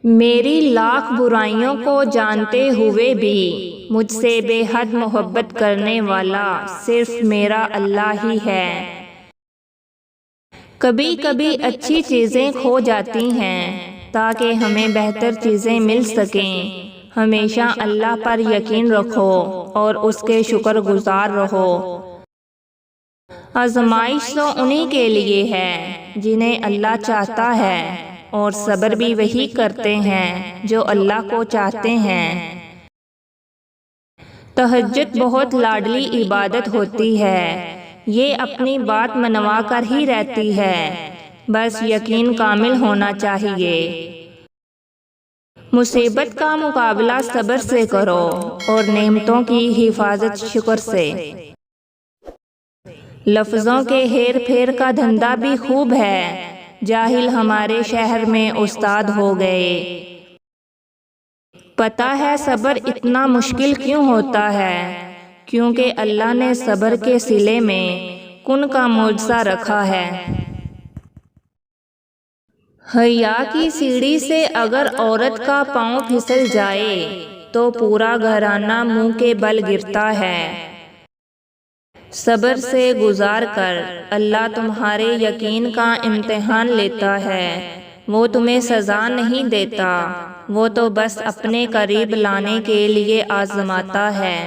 میری لاکھ برائیوں کو جانتے ہوئے بھی مجھ سے بے حد محبت کرنے والا صرف میرا اللہ ہی ہے۔ کبھی کبھی اچھی چیزیں کھو جاتی ہیں تاکہ ہمیں بہتر چیزیں مل سکیں۔ ہمیشہ اللہ پر یقین رکھو اور اس کے شکر گزار رہو۔ آزمائش تو انہی کے لیے ہے جنہیں اللہ چاہتا ہے، اور صبر بھی وہی کرتے ہیں جو اللہ کو چاہتے ہیں۔ تہجد بہت لاڈلی عبادت ہوتی ہے، یہ اپنی بات منوا کر ہی رہتی ہے، بس یقین کامل ہونا چاہیے۔ مصیبت کا مقابلہ صبر سے کرو اور نعمتوں کی حفاظت شکر سے۔ لفظوں کے ہیر پھیر کا دھندا بھی خوب ہے، جاہل ہمارے شہر میں استاد ہو گئے۔ پتہ ہے صبر اتنا مشکل کیوں ہوتا ہے؟ کیونکہ اللہ نے صبر کے صلے میں کن کا معجزہ رکھا ہے۔ حیا کی سیڑھی سے اگر عورت کا پاؤں پھسل جائے تو پورا گھرانہ منہ کے بل گرتا ہے۔ صبر سے گزار کر اللہ تمہارے یقین کا امتحان لیتا ہے، وہ تمہیں سزا نہیں دیتا، وہ تو بس اپنے قریب لانے کے لیے آزماتا ہے۔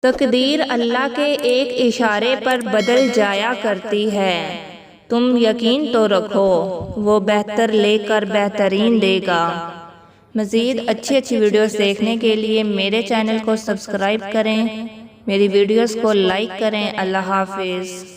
تقدیر اللہ کے ایک اشارے پر بدل جایا کرتی ہے، تم یقین تو رکھو، وہ بہتر لے کر بہترین دے گا۔ مزید اچھی ویڈیوز دیکھنے کے لیے میرے چینل کو سبسکرائب کریں، میری ویڈیوز کو لائک کریں۔ اللہ حافظ۔